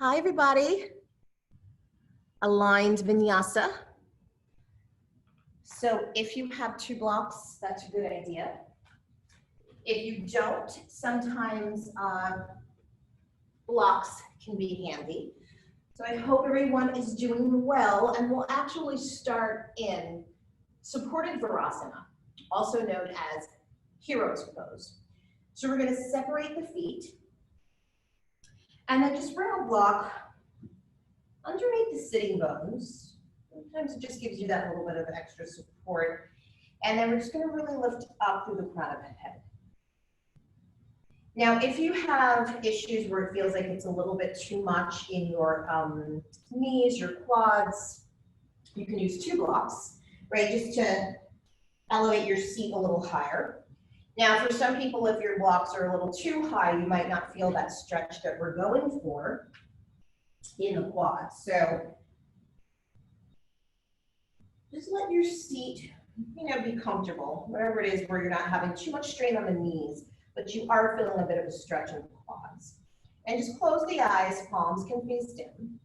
Hi, everybody. Aligned Vinyasa. So if you have 2 blocks, that's a good idea. If you don't, sometimes blocks can be handy. So I hope everyone is doing well, and we'll actually start in supported Virasana, also known as hero's pose. So we're going to separate the feet, and then just bring a block underneath the sitting bones. Sometimes it just gives you that little bit of extra support. And then we're just going to really lift up through the crown of the head. Now, if you have issues where it feels like it's a little bit too much in your knees, your quads, you can use 2 blocks, right, just to elevate your seat a little higher. Now, for some people, if your blocks are a little too high, you might not feel that stretch that we're going for in the quads. So just let your seat, be comfortable, whatever it is where you're not having too much strain on the knees, but you are feeling a bit of a stretch in the quads. And just close the eyes, palms can face down.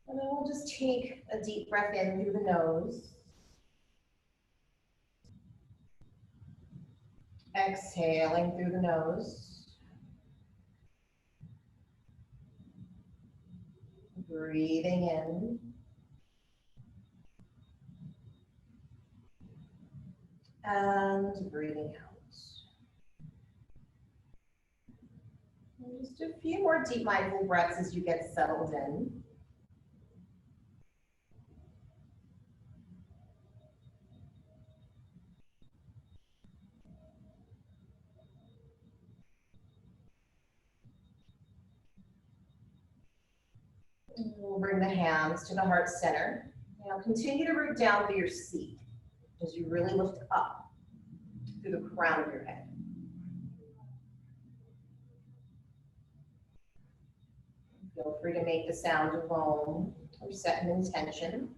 And then we'll just take a deep breath in through the nose. Exhaling through the nose. Breathing in. And breathing out. And just a few more deep mindful breaths as you get settled in. And we'll bring the hands to the heart center. Now continue to root down through your seat as you really lift up through the crown of your head. Feel free to make the sound of Om or set an intention.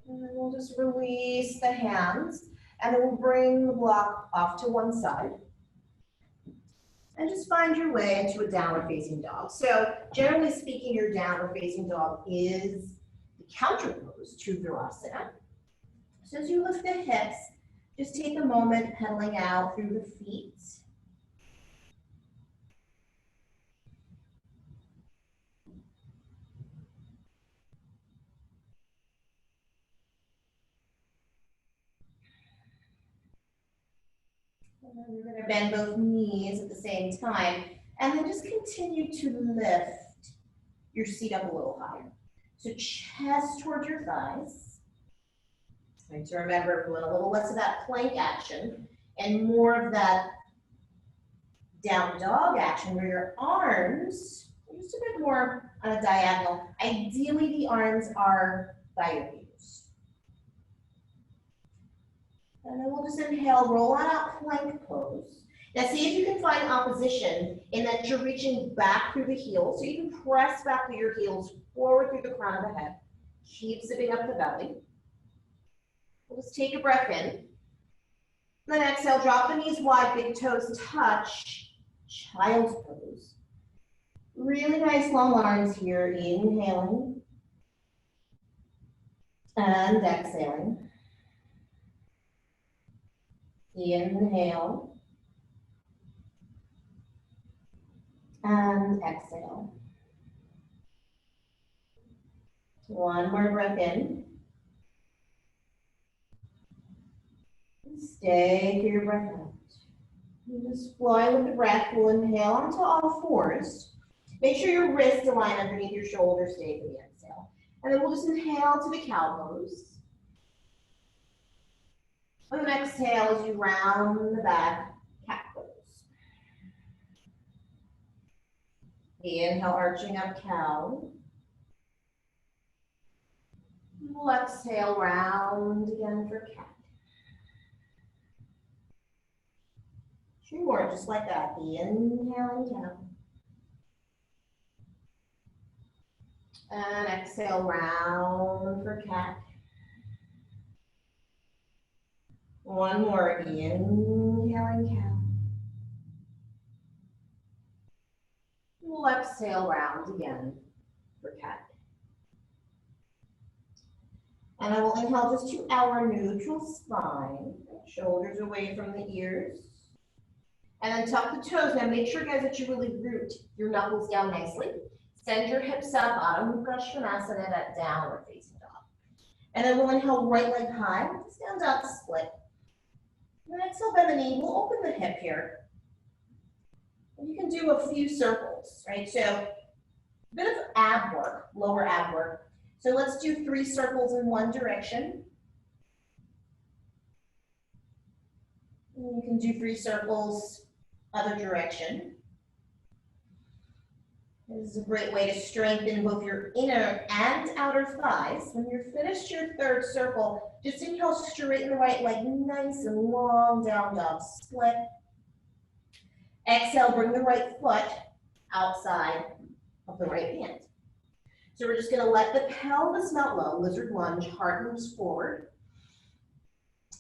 And then we'll just release the hands, and then we'll bring the block off to one side. And just find your way into a downward facing dog. So generally speaking, your downward facing dog is the counter pose to Virasana. So as you lift the hips, just take a moment pedaling out through the feet. And then you're going to bend both knees at the same time. And then just continue to lift your seat up a little higher. So chest towards your thighs. Trying to remember, we want a little less of that plank action and more of that down dog action where your arms are just a bit more on a diagonal. Ideally, the arms are by your ears. And then we'll just inhale, roll on out plank pose. Now see if you can find opposition in that you're reaching back through the heels. So you can press back with your heels forward through the crown of the head. Keep zipping up the belly. We'll just take a breath in. Then exhale, drop the knees wide, big toes touch. Child's pose. Really nice long arms here. Inhaling. And exhaling. Inhale. And exhale. One more breath in. Stay through your breath out. You just fly with the breath. We'll inhale onto all fours. Make sure your wrists align underneath your shoulders. Stay for the exhale. And then we'll just inhale to the cow pose. And then exhale as you round the back, cat pose. Inhale, arching up cow. We'll exhale, round again for cat. 2 more, just like that. Inhaling cow. And exhale, round for cat. One more, inhaling cow. We'll exhale round again for cat. And I will inhale just to our neutral spine, shoulders away from the ears. And then tuck the toes. Now make sure, guys, that you really root your knuckles down nicely. Send your hips up, Adho Mukha Svanasana, that downward facing dog. And then we'll inhale right leg high, stand up, split. And then exhale, bend the knee. We'll open the hip here. And you can do a few circles, right? So a bit of ab work, lower ab work. So let's do 3 circles in one direction. And you can do 3 circles other direction. This is a great way to strengthen both your inner and outer thighs. When you're finished your 3rd circle, just inhale, straighten the right leg, nice and long, down dog, split. Exhale, bring the right foot outside of the right hand. So we're just gonna let the pelvis melt low, lizard lunge, heart moves forward.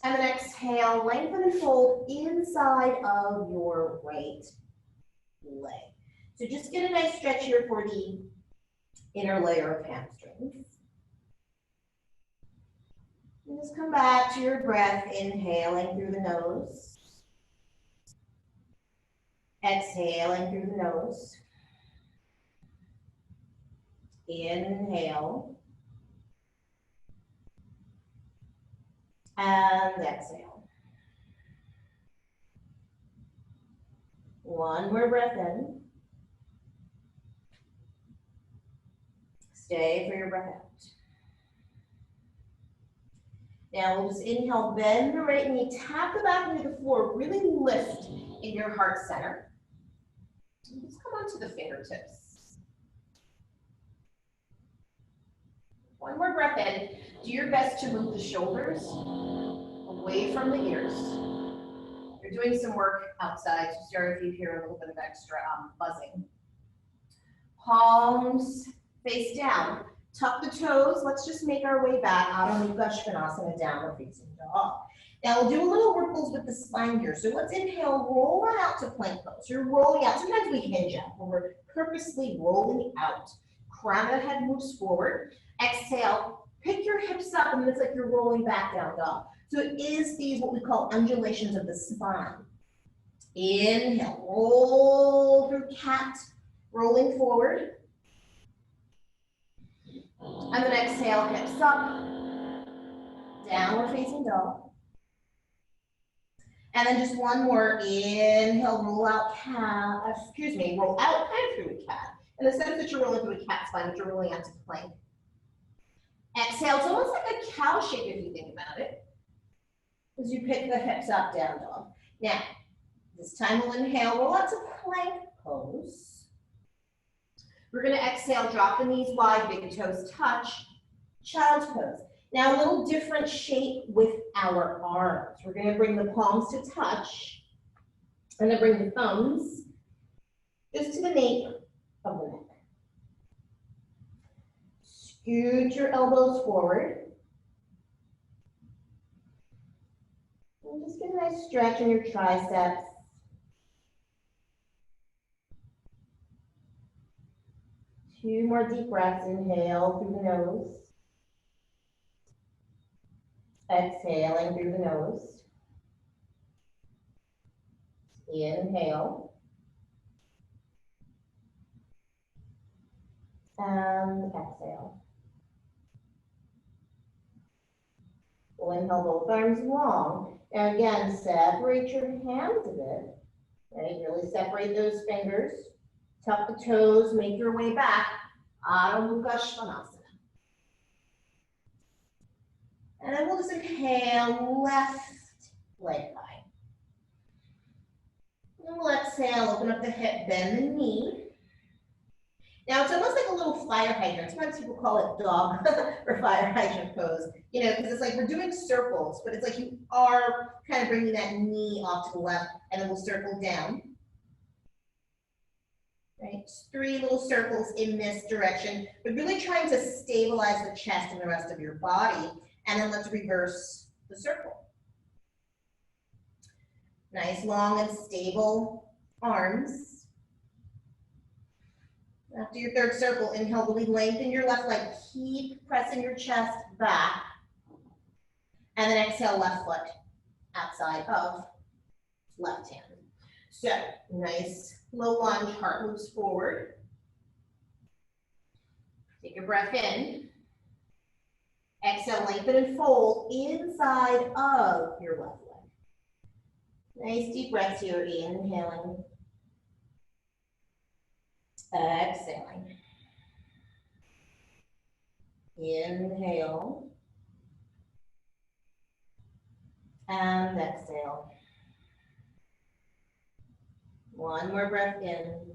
And then exhale, lengthen and fold inside of your right leg. So just get a nice stretch here for the inner layer of hamstrings. And just come back to your breath, inhaling through the nose. Exhaling through the nose. Inhale. And exhale. One more breath in. Stay for your breath out. Now we'll just inhale, bend the right knee, tap the back into the floor, really lift in your heart center. And just come onto the fingertips. One more breath in. Do your best to move the shoulders away from the ears. You're doing some work outside, so sorry if you hear a little bit of extra buzzing. Palms face down. Tuck the toes. Let's just make our way back. Adho Mukha Svanasana, downward facing dog. Now we'll do a little ripples with the spine here. So let's inhale, roll out to plank pose. You're rolling out. Sometimes we hinge out, but we're purposely rolling out. Crown of the head moves forward. Exhale, pick your hips up, and it's like you're rolling back down dog. So it is these what we call undulations of the spine. Inhale, roll through cat, rolling forward. And then exhale, hips up, downward facing dog. And then just one more, inhale, roll out cat, roll out kind of through a cat. In the sense that you're rolling through a cat spine, but you're rolling out to plank. Exhale, it's almost like a cow shape if you think about it. As you pick the hips up, down dog. Now, this time we'll inhale, roll out to plank pose. We're gonna exhale, drop the knees wide, big toes touch, child's pose. Now a little different shape with our arms. We're gonna bring the palms to touch, and then bring the thumbs just to the nape of the neck. Scoot your elbows forward. And just get a nice stretch in your triceps. Two more deep breaths. Inhale through the nose. Exhaling through the nose. Inhale. And exhale. We'll inhale both arms long. And again, separate your hands a bit. Right? Really separate those fingers. Tuck the toes, make your way back. Adho Mukha Svanasana. And then we'll just inhale, left leg high. And we'll exhale, open up the hip, bend the knee. Now it's almost like a little fire hydrant. Sometimes people call it dog or fire hydrant pose, you know, because it's like we're doing circles, but it's like you are kind of bringing that knee off to the left, and then we'll circle down. Right, just 3 little circles in this direction, but really trying to stabilize the chest and the rest of your body. And then let's reverse the circle. Nice, long and stable arms. After your third circle, inhale, really lengthen your left leg. Keep pressing your chest back. And then exhale, left foot outside of left hand. So, nice low lunge, heart moves forward. Take a breath in. Exhale, lengthen and fold inside of your left leg. Nice deep breaths here, inhaling. Exhaling. Inhale. And exhale. One more breath in.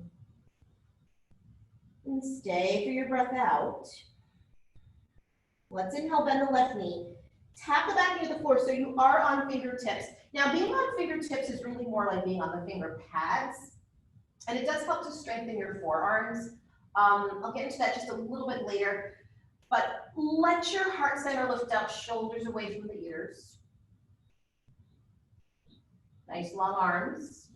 And stay for your breath out. Let's inhale, bend the left knee. Tap the back knee to the floor so you are on fingertips. Now, being on fingertips is really more like being on the finger pads. And it does help to strengthen your forearms. I'll get into that just a little bit later. But let your heart center lift up, shoulders away from the ears. Nice long arms.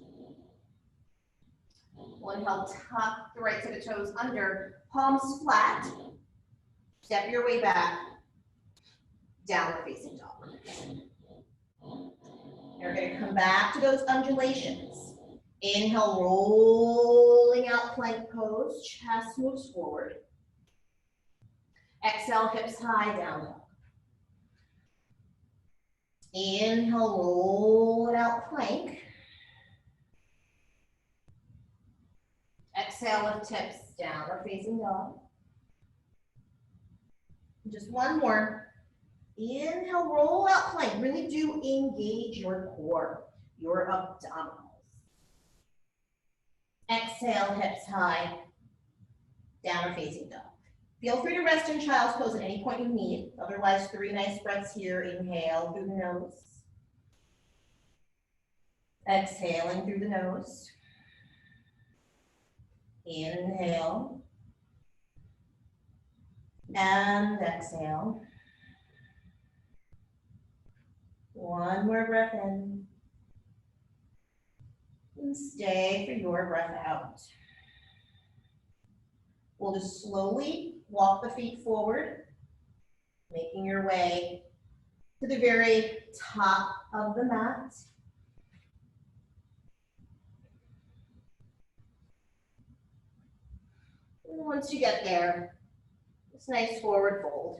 One inhale, tuck the right set of toes under, palms flat. Step your way back, downward facing dog. You're going to come back to those undulations. Inhale, rolling out plank pose, chest moves forward. Exhale, hips high, down dog. Inhale, roll it out, plank. Exhale, lift hips, downward facing dog. Just one more. Inhale, roll out plank. Really do engage your core, your abdominals. Exhale, hips high, downward facing dog. Feel free to rest in child's pose at any point you need. Otherwise, 3 nice breaths here. Inhale through the nose. Exhaling through the nose. Inhale. And exhale. One more breath in. And stay for your breath out. We'll just slowly walk the feet forward, making your way to the very top of the mat. And once you get there, this nice forward fold.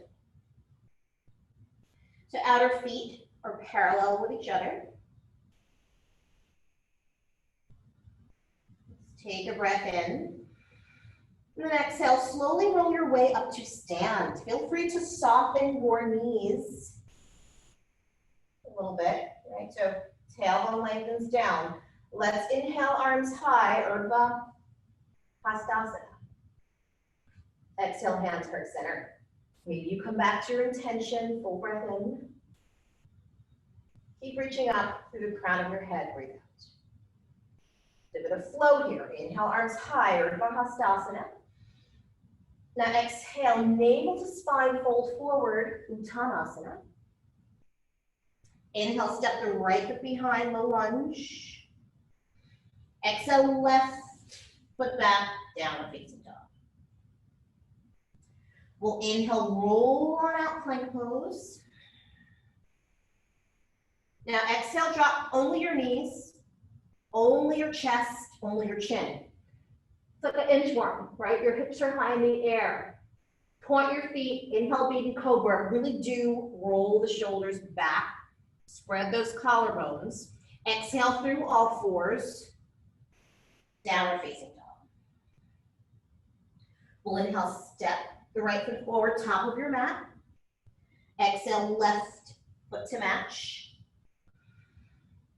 So outer feet are parallel with each other. Let's take a breath in. And then exhale, slowly roll your way up to stand. Feel free to soften your knees a little bit, right? So tailbone lengthens down. Let's inhale, arms high, Urdhva Hastasana. Exhale, hands heart center. Maybe you come back to your intention, full breath in. Keep reaching up through the crown of your head, breathe out. A bit of flow here. Inhale, arms high, Urdhva Hastasana. Now exhale, navel to spine, fold forward, Uttanasana. Inhale, step the right foot behind, low lunge. Exhale, left foot back, downward facing dog. We'll inhale, roll on out, plank pose. Now exhale, drop only your knees, only your chest, only your chin. It's like an inchworm, right? Your hips are high in the air. Point your feet, inhale, baby cobra. Really do roll the shoulders back. Spread those collarbones. Exhale through all fours. Downward facing dog. We'll inhale, step the right foot forward, top of your mat. Exhale, left foot to match.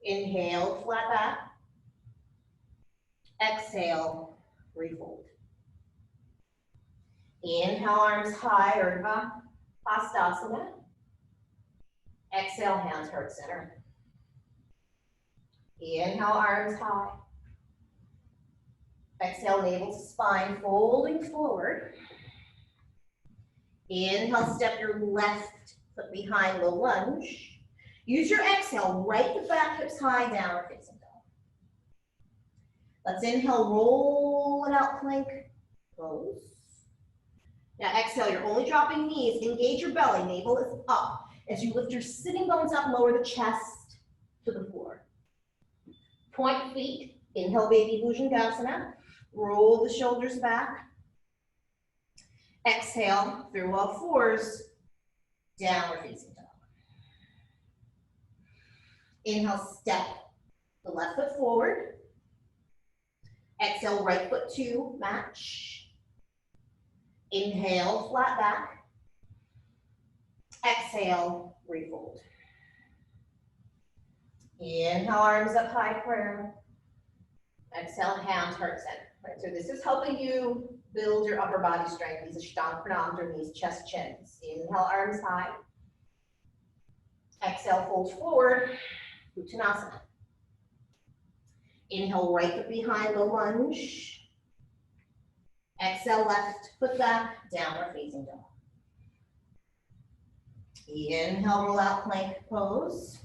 Inhale, flat back. Exhale, refold. Inhale, arms high, Urdhva Hastasana. Exhale, hands heart center. Inhale, arms high. Exhale, navel to spine, folding forward. Inhale, step your left foot behind, low lunge. Use your exhale, right the back hips high, downward facing dog. Let's inhale, roll it out, plank, pose. Now exhale, you're only dropping knees, engage your belly, navel is up. As you lift your sitting bones up, lower the chest to the floor. Point feet, inhale, baby Bhujangasana. Roll the shoulders back. Exhale, through all fours, downward facing dog. Inhale, step the left foot forward. Exhale, right foot to match. Inhale, flat back. Exhale, refold. Inhale, arms up high, prayer. Exhale, hands, heart center. Right, so this is helping you build your upper body strength. These are Ashtanga Pranam underneath, chest, chins. Inhale, arms high. Exhale, fold forward, Uttanasana. Inhale, right foot behind, low lunge. Exhale, left foot back, downward facing dog. Inhale, roll out, plank pose.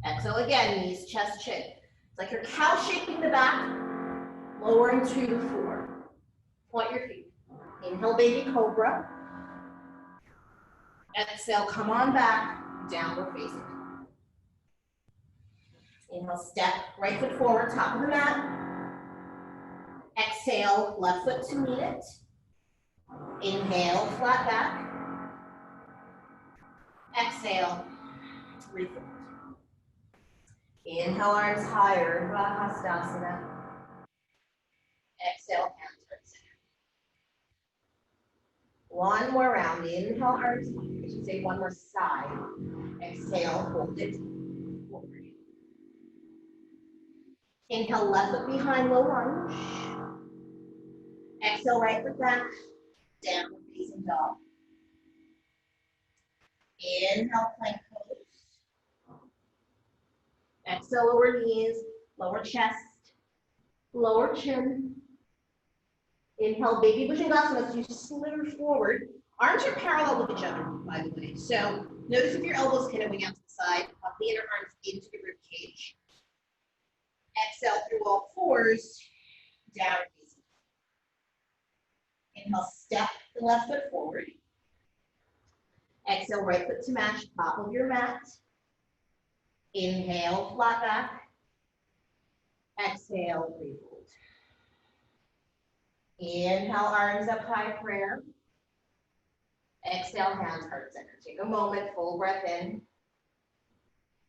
Exhale again, knees, chest, chin. It's like you're cow shaping the back, lowering to the floor. Point your feet. Inhale, baby cobra. Exhale, come on back, downward facing. Inhale, step right foot forward, top of the mat. Exhale, left foot to meet it. Inhale, flat back. Exhale, refold. Inhale, arms higher, Bahastasana. Exhale, hands heart center. One more round. Inhale, arms higher. I should say one more side. Exhale, hold it forward. Inhale, left foot behind, low lunge. Exhale, right foot back, downward facing dog. Inhale, plank pose. Exhale, lower knees, lower chest, lower chin. Inhale, baby Bhujangasana, so you slither forward. Arms are parallel with each other, by the way. So notice if your elbows connecting out to the side, up the inner arms into the rib cage. Exhale through all fours, downward facing. Inhale, step the left foot forward. Exhale, right foot to match, top of your mat. Inhale, flat back. Exhale, refold. Inhale, arms up high, prayer. Exhale, hands heart center. Take a moment, full breath in.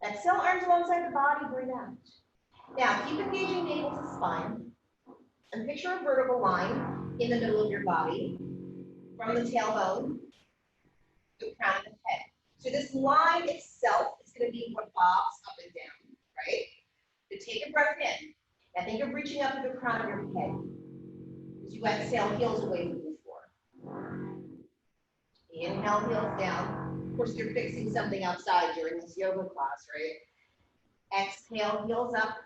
Exhale, arms alongside the body, breathe out. Now, keep engaging navel to spine. And picture a vertical line in the middle of your body from the tailbone to the crown of the head. So this line itself is going to be what bobs up and down, right? So take a breath in. Now think of reaching up to the crown of your head. As you exhale, heels away from the floor. Inhale, heels down. Of course, you're fixing something outside during this yoga class, right? Exhale, heels up.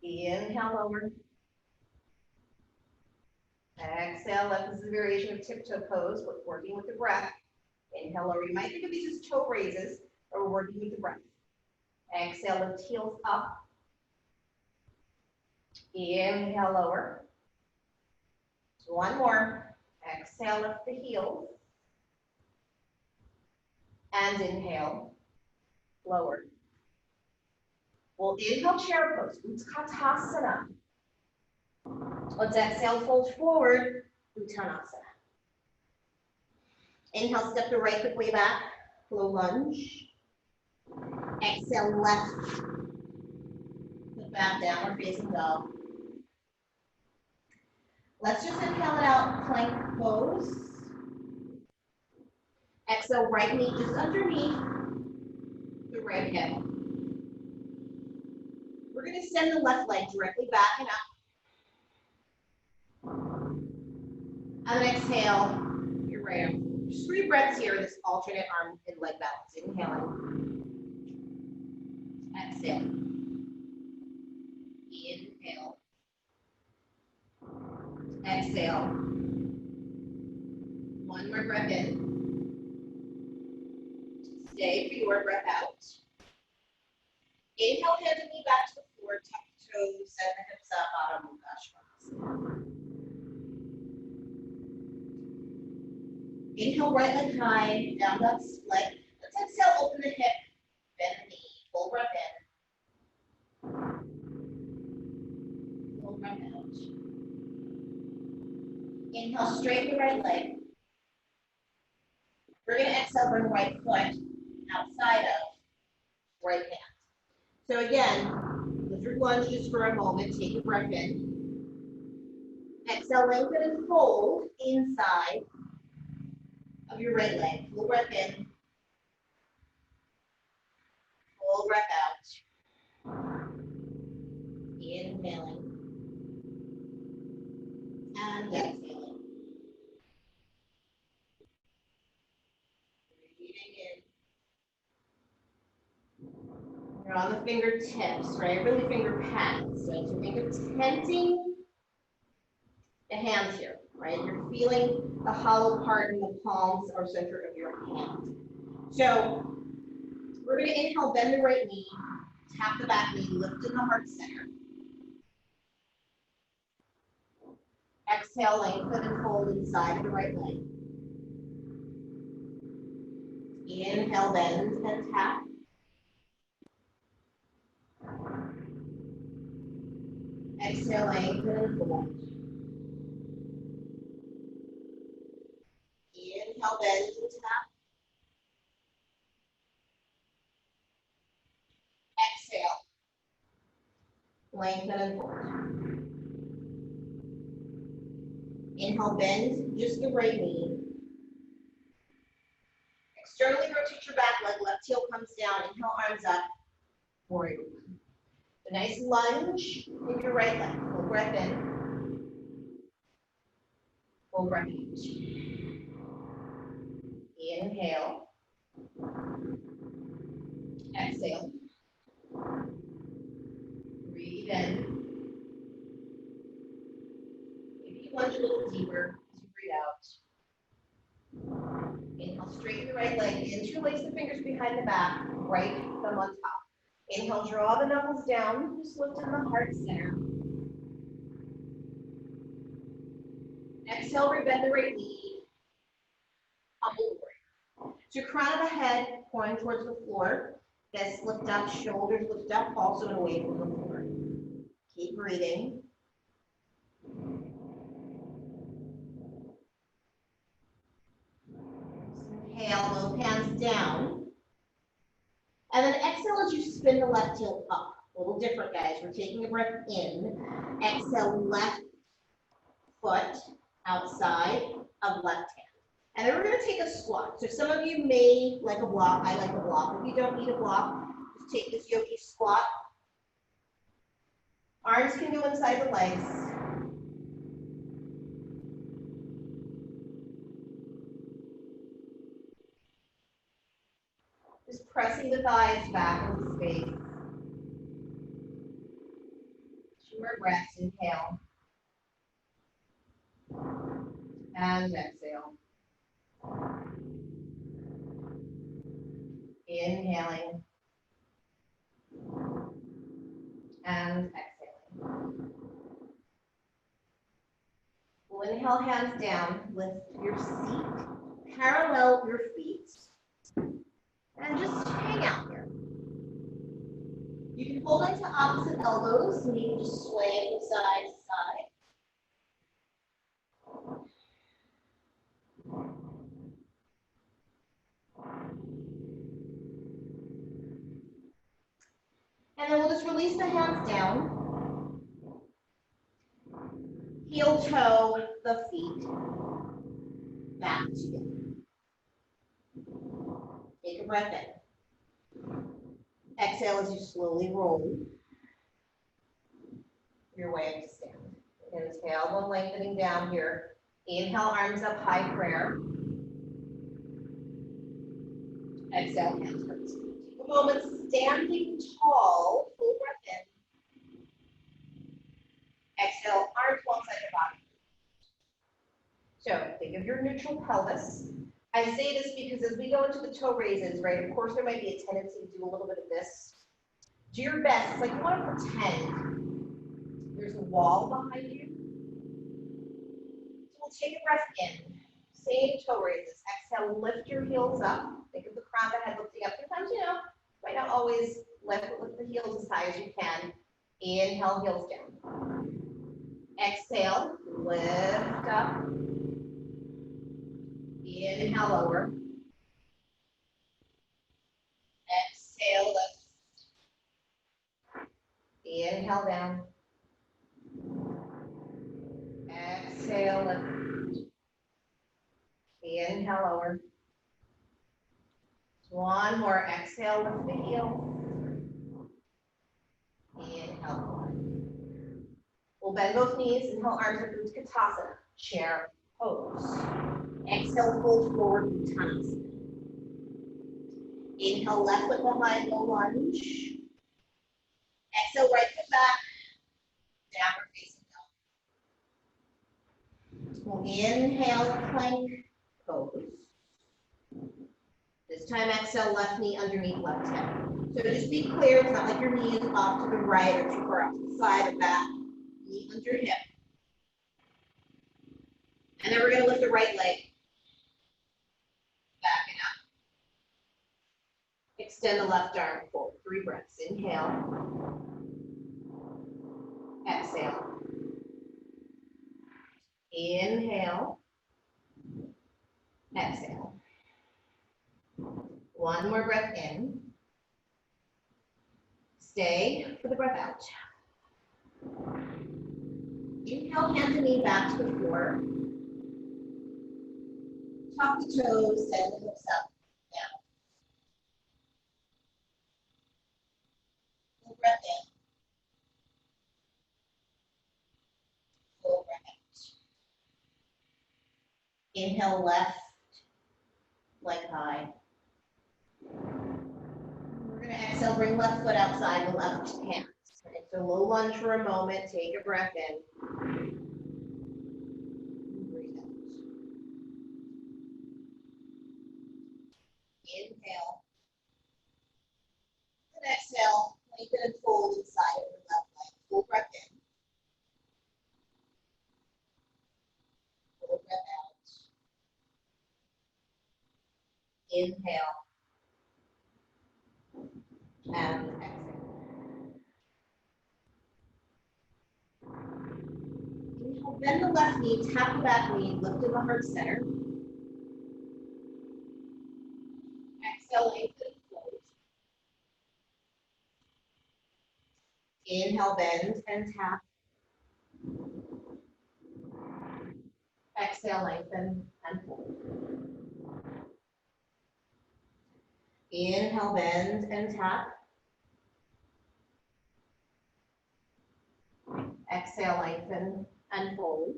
Inhale, lower. Exhale, left. This is a variation of tiptoe pose, but working with the breath. Inhale, lower. You might think of these as toe raises, or we're working with the breath. Exhale, lift heels up. Inhale, lower. One more. Exhale, lift the heels. And inhale, lower. We'll inhale, chair pose, Utkatasana. Let's exhale, fold forward, Uttanasana. Inhale, step the right foot way back, low lunge. Exhale, left foot back, downward facing dog. Let's just inhale it out, plank pose. Exhale, right knee just underneath the right hip. We're going to send the left leg directly back and up. And then exhale, your right arm. Just 3 breaths here, this alternate arm and leg balance. Inhaling. Exhale. Inhale. Exhale. One more breath in. stay for your breath out. Inhale, hands and knee back to the floor, tuck the toes, send the hips up, Adho Mukha Shavasana. Inhale, right leg high, down dog split. Let's exhale, open the hip, bend the knee, full breath in. Full breath out. Inhale, straighten the right leg. We're going to exhale, bring right foot outside of right hand. So again, lift your lunge just for a moment. Take a breath in. Exhale, lengthen and fold inside of your right leg. Full breath in. Full breath out. Inhaling. And exhaling. Breathing in. You're on the fingertips, right? Really finger pads. So to think of tenting the hands here, right? You're feeling the hollow part in the palms or center of your hand. So we're going to inhale, bend the right knee, tap the back knee, lift in the heart center. Exhale, lengthen and fold inside of the right leg. Inhale, bend and tap. Exhale, lengthen and fold. Inhale, bend and tap. Exhale, lengthen and fold. Inhale, bend just the right knee. Externally rotate your back leg, left heel comes down, inhale, arms up, warrior one. A nice lunge in your right leg. Full breath in. Full breath out. Inhale. Exhale. Breathe in. Maybe you lunge a little deeper as you breathe out. Inhale, straighten the right leg. Interlace the fingers behind the back, right thumb on top. Inhale, draw the knuckles down, just lift in the heart center. Exhale, rebend the right knee, humble warrior. So crown of the head, pointing towards the floor. Fists lift up, shoulders lift up, also and away from the floor. Keep breathing. Inhale, both hands down. And then exhale as you spin the left heel up. A little different, guys. We're taking a breath in. Exhale, left foot outside of left hand. And then we're going to take a squat. So some of you may like a block. I like a block. If you don't need a block, just take this Yogi Squat. Arms can go inside the legs. Just pressing the thighs back into space. 2 more breaths. Inhale. And exhale. Inhaling. And exhaling. We'll inhale, hands down. Lift your seat. Parallel your feet. And just hang out here. You can hold onto opposite elbows and you can just sway from side to side. And then we'll just release the hands down. Heel toe the feet back together. Take a breath in. Exhale as you slowly roll your way up to stand. Inhale, one lengthening down here. Inhale, arms up, high prayer. Exhale, hands towards feet. Take a moment standing tall, full breath in. Exhale, arms alongside your body. So think of your neutral pelvis. I say this because as we go into the toe raises, right, of course there might be a tendency to do a little bit of this. Do your best. It's like you want to pretend there's a wall behind you. So we'll take a breath in. Same toe raises. Exhale, lift your heels up. Think of the crown of the head lifting up. Sometimes, you know, might not always lift, but lift the heels as high as you can. Inhale, heels down. Exhale, lift up. Inhale, lower. Exhale, lift. Inhale, down. Exhale, lift. Inhale, lower. One more. Exhale, lift the heel. Inhale, lower. We'll bend both knees. Inhale, arms up into Utkatasana. Chair pose. Exhale, fold forward, Uttanasana. Inhale, left foot behind, low lunge. Exhale, right foot back. Downward facing dog. We'll inhale, plank pose. This time, exhale, left knee underneath left hip. So just be clear, it's not like your knee is off to the right or too far off to the side or back. Knee under hip. And then we're going to lift the right leg. Back and up. Extend the left arm forward. 3 breaths. Inhale. Exhale. Inhale. Exhale. One more breath in. Stay for the breath out. Inhale, hands and knee back to the floor. Top the toes, send the hips up, down. Full breath in. Full breath out. Inhale, left leg high. We're going to exhale, bring left foot outside the left hand. Okay, so low lunge for a moment. Take a breath in. Breathe out. Inhale. And exhale. Lengthen and fold inside of your left leg. Full breath in. Full breath out. Inhale. And exhale. Inhale, bend the left knee, tap the back knee, lift in the heart center. Exhale, lengthen and fold. Inhale, bend and tap. Exhale, lengthen and fold. Inhale, bend and tap. Exhale, lengthen and fold.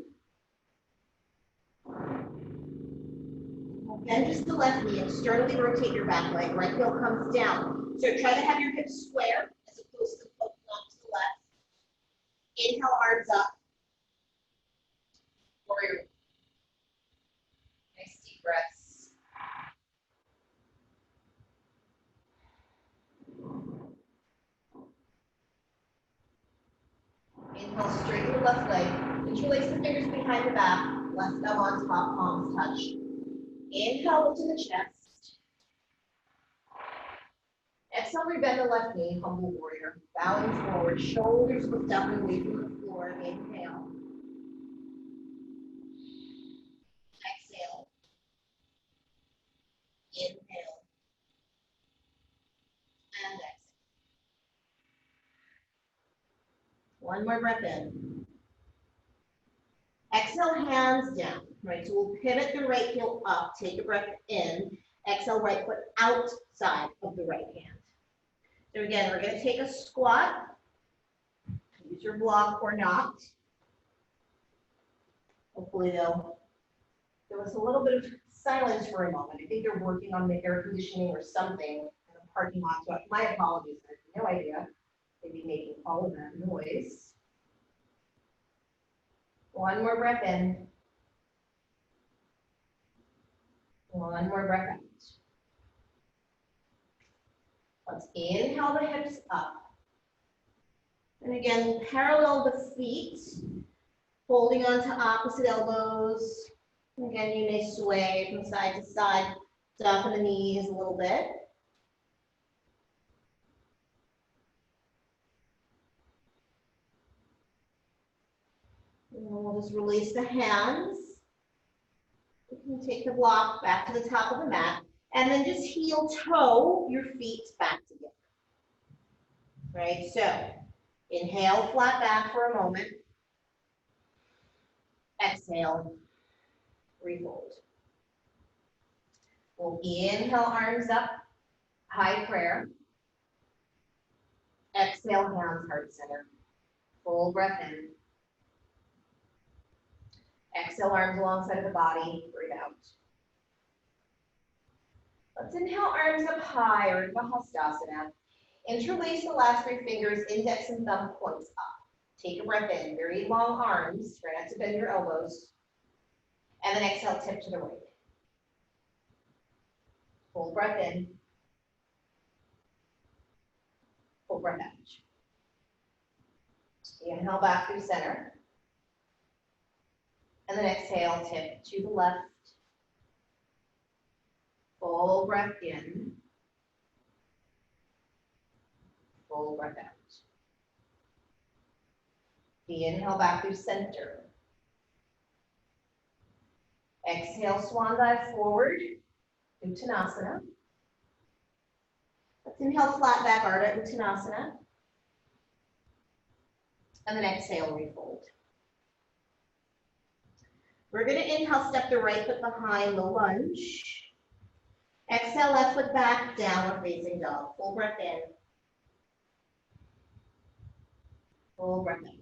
Bend just the left knee, externally rotate your back leg. Right heel comes down. So try to have your hips square as opposed to poking off to the left. Inhale, arms up. Warrior. Nice deep breaths. Inhale, straighten the left leg. Interlace the fingers behind the back. Left thumb on top, palms touch. Inhale into the chest. Exhale, rebend the left knee, humble warrior. Bowing forward, shoulders lift up and away from the floor. Inhale. Exhale. Inhale. And exhale. One more breath in. Exhale, hands down. Right, so we'll pivot the right heel up. Take a breath in. Exhale, right foot outside of the right hand. So again, we're going to take a squat. Use your block or not. Hopefully there was a little bit of silence for a moment. I think they're working on the air conditioning or something in the parking lot. So my apologies. I have no idea. Maybe making all of that noise. One more breath in. One more breath out. Let's inhale the hips up. And again, parallel the feet, holding on to opposite elbows. Again, you may sway from side to side, soften the knees a little bit. And we'll just release the hands. You can take the block back to the top of the mat, and then just heel toe your feet back together. Right, so inhale, flat back for a moment. Exhale, refold. We'll inhale, arms up, high prayer. Exhale, hands heart center. Full breath in. Exhale, arms alongside of the body, breathe out. Let's inhale, arms up high, or into Hastasana. Interlace the last three fingers, index and thumb points up. Take a breath in, very long arms, try not to bend your elbows. And then exhale, tip to the right. Full breath in. Full breath out. Inhale back through center. And then exhale, tip to the left. Full breath in. Full breath out. Inhale back through center. Exhale, swan dive forward, Uttanasana. Let's inhale, flat back, Ardha Uttanasana. And then exhale, refold. We're going to inhale, step the right foot behind the lunge. Exhale, left foot back, downward facing dog. Full breath in. Full breath out.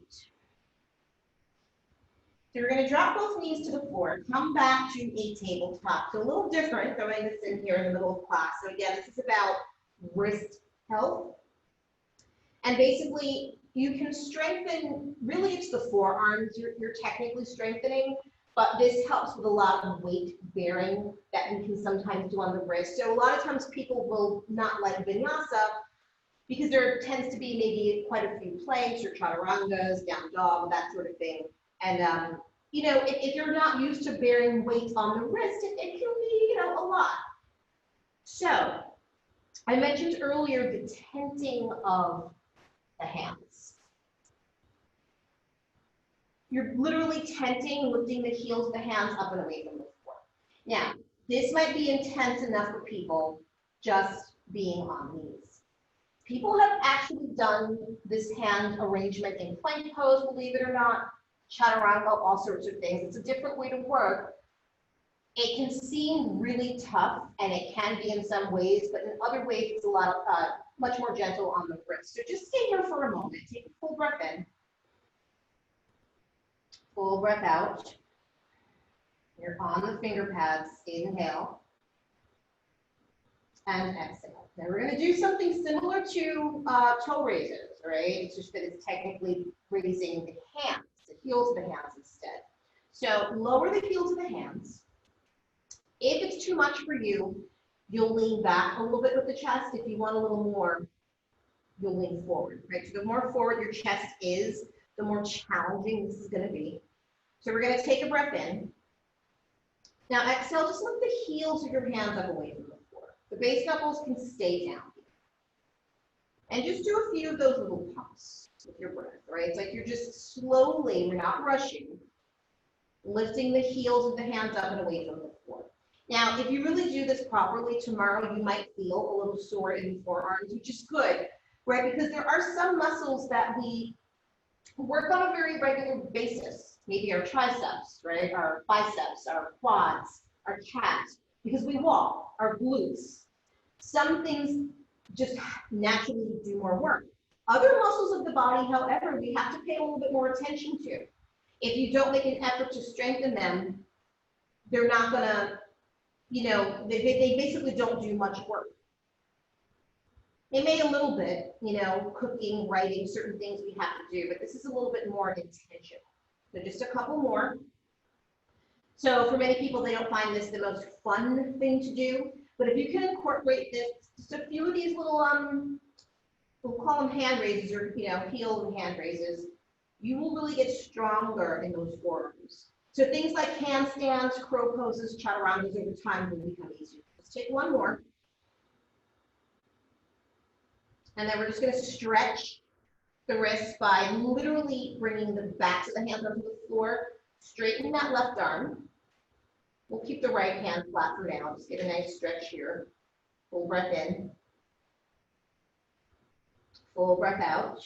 So we're going to drop both knees to the floor. Come back to a tabletop. So a little different throwing this in here in the middle of class. So again, this is about wrist health. And basically, you can strengthen, really it's the forearms you're technically strengthening, but this helps with a lot of weight bearing that we can sometimes do on the wrist. So a lot of times people will not like vinyasa because there tends to be maybe quite a few planks or chaturangas, down dog, that sort of thing. And, you know, if you're not used to bearing weight on the wrist, it can be, you know, a lot. So I mentioned earlier the tenting of the hands. You're literally tenting, lifting the heels of the hands up and away from the floor. Now, this might be intense enough for people just being on knees. People have actually done this hand arrangement in plank pose, believe it or not, chaturanga, all sorts of things. It's a different way to work. It can seem really tough, and it can be in some ways, but in other ways, it's a lot of, much more gentle on the wrist. So just stay here for a moment. Take a full breath in. Full breath out. You're on the finger pads. Inhale. And exhale. Now we're going to do something similar to toe raises, right? It's just that it's technically raising the hands, the heels of the hands instead. So lower the heels of the hands. If it's too much for you, you'll lean back a little bit with the chest. If you want a little more, you'll lean forward, right? So the more forward your chest is, the more challenging this is going to be. So we're going to take a breath in. Now exhale, just lift the heels of your hands up away from the floor. The base knuckles can stay down here. And just do a few of those little pumps with your breath, right? It's like you're just slowly, we're not rushing, lifting the heels of the hands up and away from the floor. Now, if you really do this properly, tomorrow you might feel a little sore in the forearms, which is good, right? Because there are some muscles that we work on a very regular basis. Maybe our triceps, right? Our biceps, our quads, our calves, because we walk, our glutes. Some things just naturally do more work. Other muscles of the body, however, we have to pay a little bit more attention to. If you don't make an effort to strengthen them, they're not gonna, you know, they basically don't do much work. They may a little bit, you know, cooking, writing, certain things we have to do, but this is a little bit more intentional. So just a couple more. So for many people, they don't find this the most fun thing to do, but if you can incorporate this, just a few of these little, we'll call them hand raises or, heel and hand raises, you will really get stronger in those forearms. So things like handstands, crow poses, chaturangas over time will become easier. Let's take one more. And then we're just going to stretch the wrists by literally bringing the backs of the hands onto the floor, straightening that left arm. We'll keep the right hand flat for now. Just get a nice stretch here. Full breath in. Full breath out.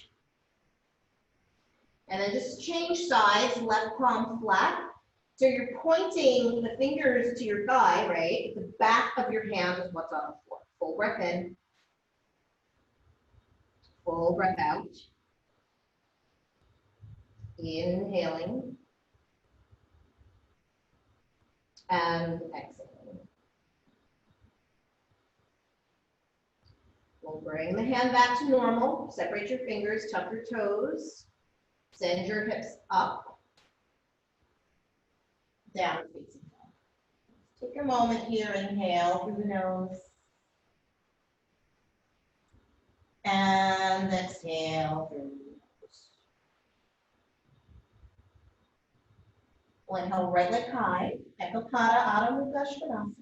And then just change sides, left palm flat. So you're pointing the fingers to your thigh, right? The back of your hand is what's on the floor. Full breath in. Full breath out. Inhaling. And exhaling. We'll bring the hand back to normal. Separate your fingers, tuck your toes. Send your hips up. Down facing dog. Take a moment here, inhale through the nose. And exhale through the nose. We'll inhale right leg high, Ekapada Adho Mukha Svanasana.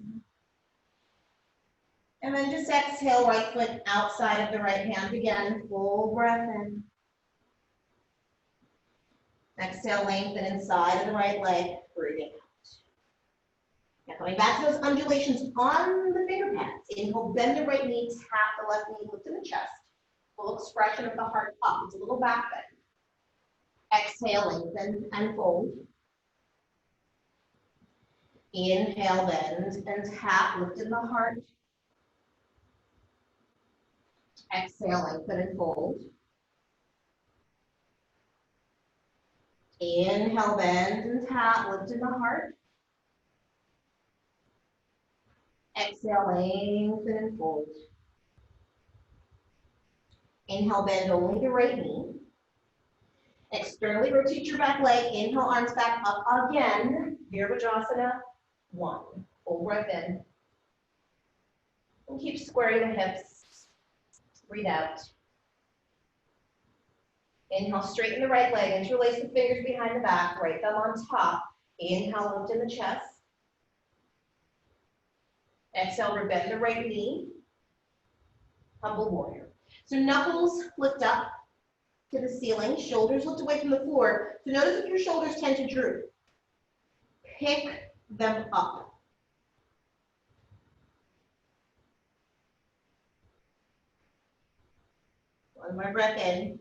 And then just exhale, right foot outside of the right hand again, full breath in. Exhale, lengthen inside of the right leg, breathing out. Now coming back to those undulations on the finger pads. Inhale, bend the right knee, tap the left knee, lift in the chest. Full expression of the heart up. It's a little back bend. Exhale, lengthen and fold. Inhale, bend and tap, lift in the heart. Exhale, lengthen and fold. Inhale, bend and tap, lift in the heart. Exhale, lengthen and fold. Inhale, bend only the right knee. Externally rotate your back leg. Inhale, arms back up again. Virabhadrasana. 1. Full breath in. And keep squaring the hips. Breathe out. Inhale, straighten the right leg. Interlace the fingers behind the back. Right thumb on top. Inhale, lift in the chest. Exhale, bend the right knee. Humble warrior. So knuckles lift up to the ceiling. Shoulders lift away from the floor. So notice if your shoulders tend to droop. Pick them up. One more breath in.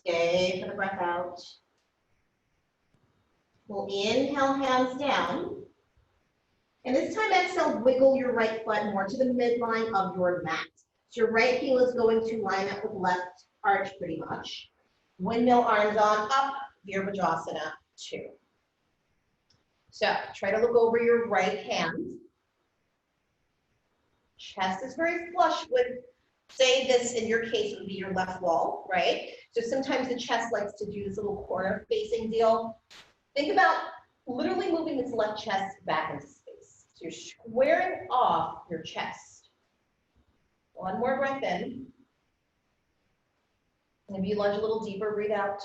Stay for the breath out. We'll inhale, hands down. And this time, exhale, wiggle your right foot more to the midline of your mat. So your right heel is going to line up with left arch pretty much. Windmill arms on up, Virabhadrasana 2. So try to look over your right hand. Chest is very flush with, say this in your case would be your left wall, right? So sometimes the chest likes to do this little corner facing deal. Think about literally moving this left chest back into space. So you're squaring off your chest. One more breath in. Maybe you lunge a little deeper, breathe out.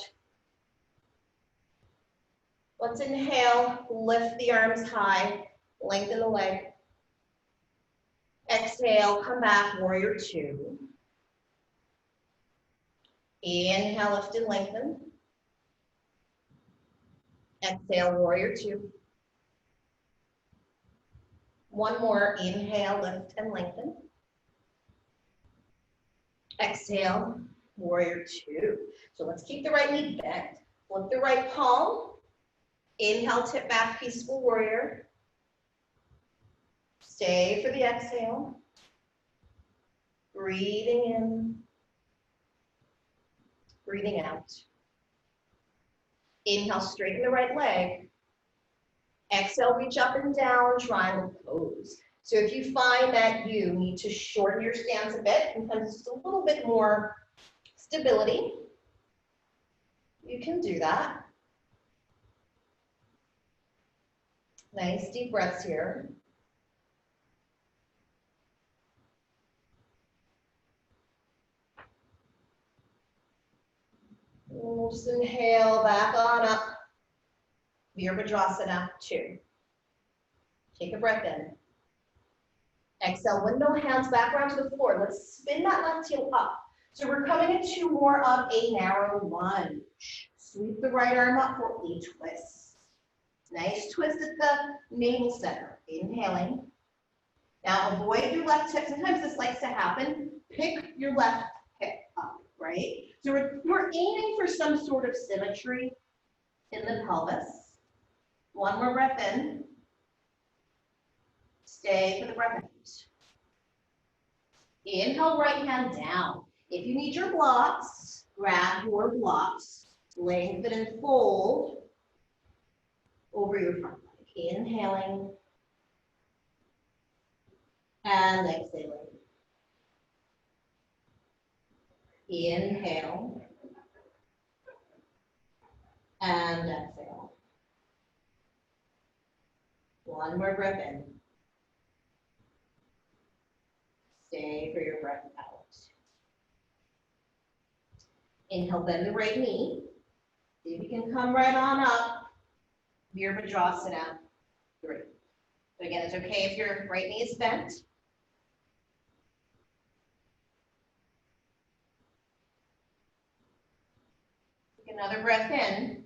Let's inhale, lift the arms high, lengthen the leg. Exhale, come back, warrior 2. Inhale, lift and lengthen. Exhale, warrior 2. One more, inhale, lift and lengthen. Exhale, warrior 2. So let's keep the right knee bent. Flip the right palm. Inhale, tip back, peaceful warrior. Stay for the exhale. Breathing in. Breathing out. Inhale, straighten the right leg. Exhale, reach up and down, triangle pose. So if you find that you need to shorten your stance a bit, sometimes just a little bit more stability, you can do that. Nice deep breaths here. We'll just inhale back on up. Virabhadrasana 2. Take a breath in. Exhale, window hands back around to the floor. Let's spin that left heel up. So we're coming into more of a narrow lunge. Sweep the right arm up for a twist. Nice twist at the navel center. Inhaling. Now avoid your left hip. Sometimes this likes to happen. Pick your left hip up, right? So we're aiming for some sort of symmetry in the pelvis. One more breath in. Stay for the breath out. Inhale, right hand down. If you need your blocks, grab your blocks. Lengthen and fold over your front leg. Inhaling and exhaling. Inhale and exhale. One more breath in. Stay for your breath out. Inhale, bend the right knee. See if you can come right on up. Virabhadrasana 3. So again, it's okay if your right knee is bent. Take another breath in.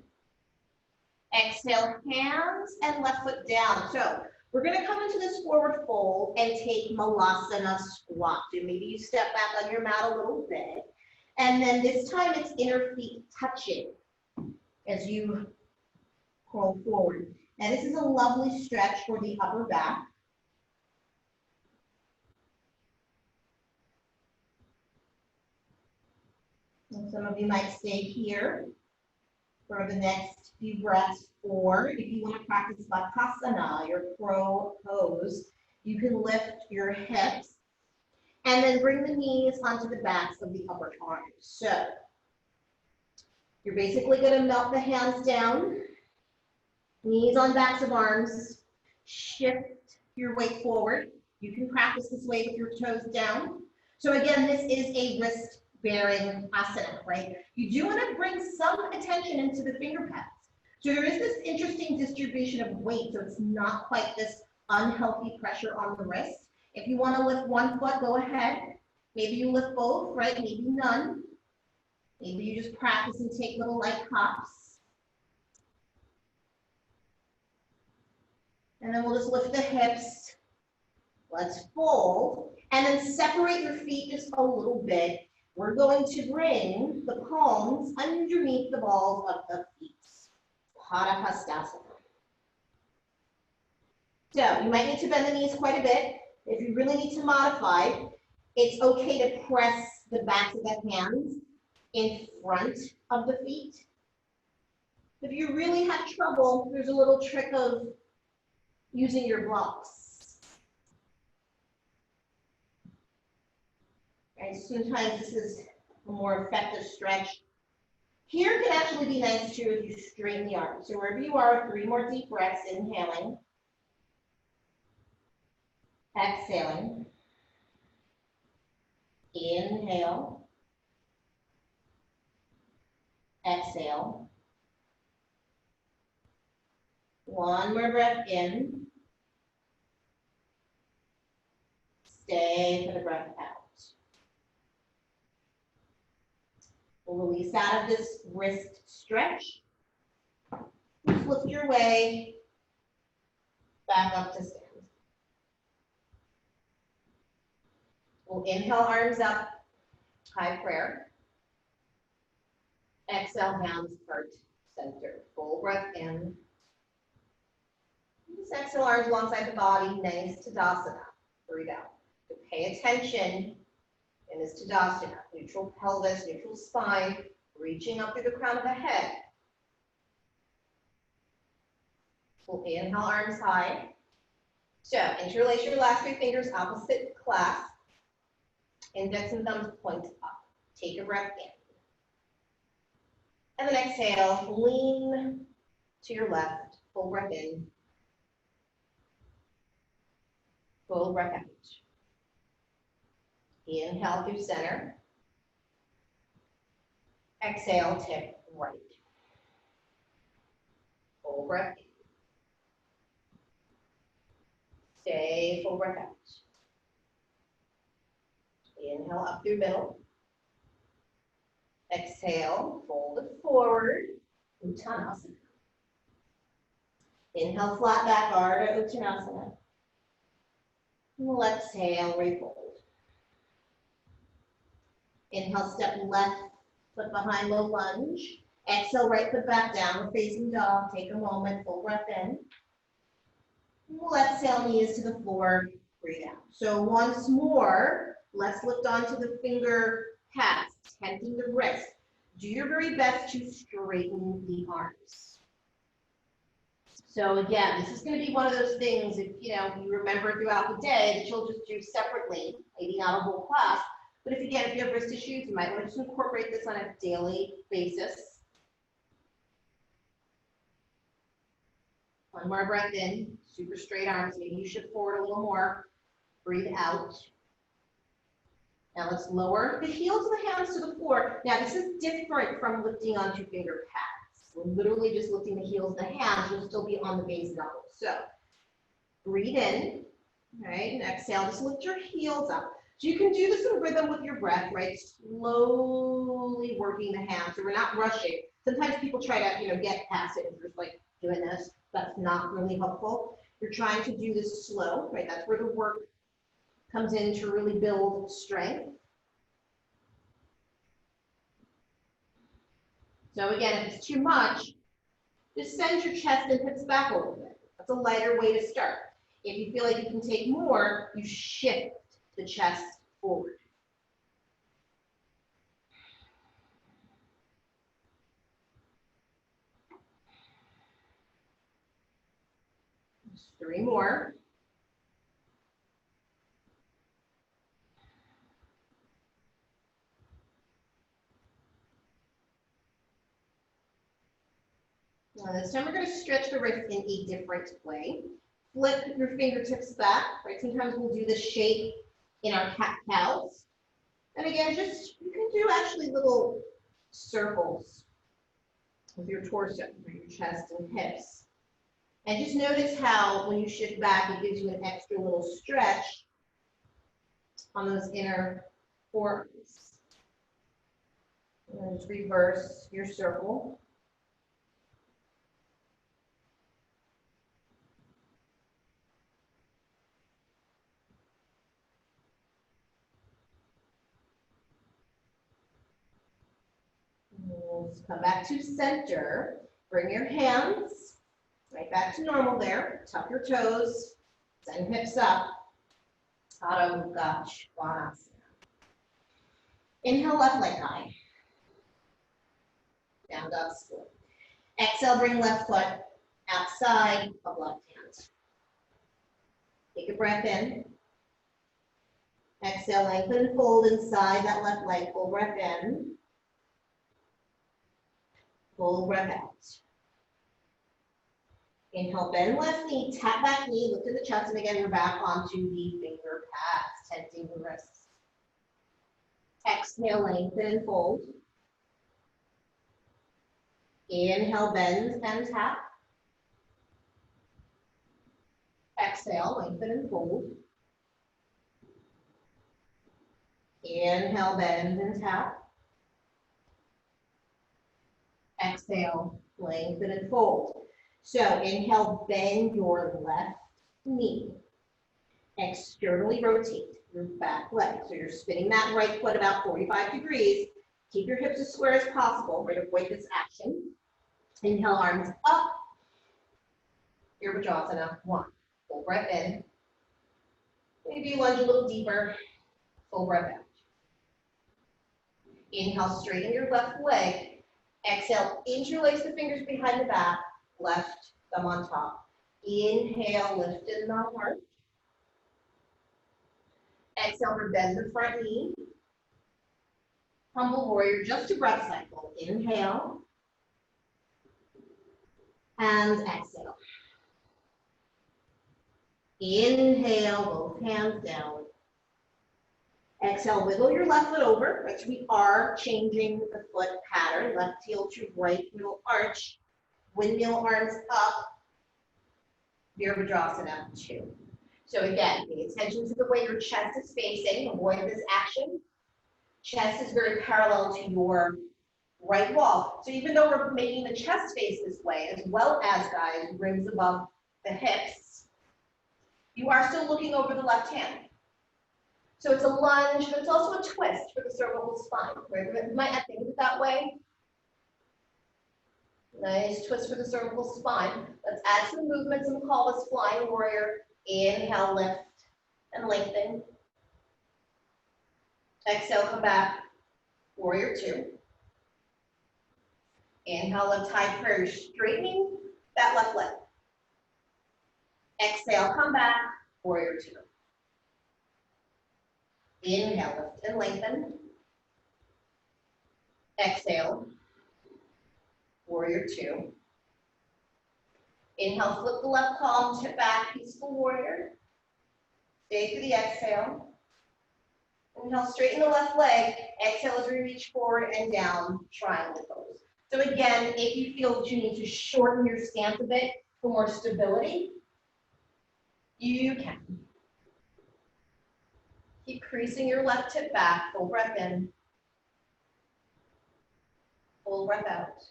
Exhale, hands and left foot down. So we're going to come into this forward fold and take Malasana squat. So maybe you step back on your mat a little bit. And then this time it's inner feet touching as you roll forward. Now this is a lovely stretch for the upper back. And some of you might stay here for the next few breaths, or if you want to practice Bakasana, your crow pose, you can lift your hips and then bring the knees onto the backs of the upper arms. So you're basically going to melt the hands down, knees on backs of arms, shift your weight forward. You can practice this way with your toes down. So again, this is a wrist-bearing asana, right? You do want to bring some attention into the finger pads. So there is this interesting distribution of weight, so it's not quite this unhealthy pressure on the wrist. If you want to lift one foot, go ahead. Maybe you lift both, right? Maybe none. Maybe you just practice and take little light hops. And then we'll just lift the hips. Let's fold. And then separate your feet just a little bit. We're going to bring the palms underneath the balls of the feet. Padahastasana. So you might need to bend the knees quite a bit. If you really need to modify, it's okay to press the backs of the hands in front of the feet. If you really have trouble, there's a little trick of using your blocks. And sometimes this is a more effective stretch. Here can actually be nice too if you straighten the arms. So wherever you are, 3 more deep breaths, inhaling. Exhaling. Inhale. Exhale. One more breath in. Stay for the breath out. We'll release out of this wrist stretch. Just lift your way back up to stand. We'll inhale, arms up, high prayer. Exhale, hands heart center. Full breath in. Just exhale, arms alongside the body. Nice Tadasana. Breathe out. So pay attention in this Tadasana. Neutral pelvis, neutral spine, reaching up through the crown of the head. We'll inhale, arms high. So interlace your last 3 fingers, opposite clasp. Index and thumbs point up. Take a breath in. And then exhale, lean to your left. Full breath in. Full breath out. Inhale through center. Exhale, tip right. Full breath in. Stay, full breath out. Inhale up through middle. Exhale, fold it forward. Uttanasana. Inhale, flat back, Ardha Uttanasana. Exhale, refold. Inhale, step left foot behind low lunge. Exhale, right foot back down, facing dog. Take a moment, full breath in. Exhale, knees to the floor, breathe out. So once more, let's lift onto the finger pads, tenting the wrist. Do your very best to straighten the arms. So again, this is going to be one of those things, if you remember throughout the day, that you'll just do separately, maybe not a whole class. But if you have wrist issues, you might want to just incorporate this on a daily basis. One more breath in, super straight arms. Maybe you shift forward a little more. Breathe out. Now let's lower the heels of the hands to the floor. Now this is different from lifting onto finger pads. We're literally just lifting the heels of the hands. You'll still be on the base knuckles. So breathe in, right? And exhale, just lift your heels up. So you can do this in rhythm with your breath, right? Slowly working the hands. So we're not rushing. Sometimes people try to, get past it and just like doing this. That's not really helpful. You're trying to do this slow, right? That's where the work comes in to really build strength. So again, if it's too much, just send your chest and hips back a little bit. That's a lighter way to start. If you feel like you can take more, you shift the chest forward. Just 3 more. Now this time we're going to stretch the wrist in a different way. Flip your fingertips back, right? Sometimes we'll do this shape in our cat-cows. And again, you can do actually little circles with your torso, your chest and hips. And just notice how when you shift back, it gives you an extra little stretch on those inner forearms. And then just reverse your circle. Let's come back to center. Bring your hands right back to normal there. Tuck your toes. Send hips up. Adho Mukha Shavasana. Inhale, left leg high. Down dog split. Exhale, bring left foot outside of left hand. Take a breath in. Exhale, lengthen and fold inside that left leg. Full breath in. Full breath out. Inhale, bend left knee, tap back knee, look to the chest, and again, you're back onto the finger pads, tenting the wrists. Exhale, lengthen and fold. Inhale, bend and tap. Exhale, lengthen and fold. Inhale, bend and tap. Exhale, lengthen and fold. So inhale, bend your left knee. Externally rotate your back leg. So you're spinning that right foot about 45 degrees. Keep your hips as square as possible. We're going to avoid this action. Inhale, arms up. Virabhadrasana. 1. Full breath in. Maybe lunge a little deeper. Full breath out. Inhale, straighten your left leg. Exhale, interlace the fingers behind the back. Left thumb on top. Inhale, lift in the heart. Exhale, bend the front knee. Humble warrior, just a breath cycle. Inhale. And exhale. Inhale, both hands down. Exhale, wiggle your left foot over, right? So we are changing the foot pattern, left heel to right middle arch, windmill arms up, Virabhadrasana 2. So again, pay attention to the way your chest is facing, avoid this action. Chest is very parallel to your right wall. So even though we're making the chest face this way, as well as, guys, ribs above the hips, you are still looking over the left hand. So it's a lunge, but it's also a twist for the cervical spine. Right? You might not think of it that way. Nice twist for the cervical spine. Let's add some movement, some call this flying warrior. Inhale, lift and lengthen. Exhale, come back, warrior 2. Inhale, lift high prayer, straightening that left leg. Exhale, come back, warrior 2. Inhale, lift and lengthen. Exhale, warrior 2. Inhale, flip the left palm, tip back, peaceful warrior. Stay through the exhale. Inhale, straighten the left leg. Exhale as we reach forward and down, triangle pose. So again, if you feel that you need to shorten your stance a bit for more stability, you can. Keep creasing your left hip back, full breath in. Full breath out.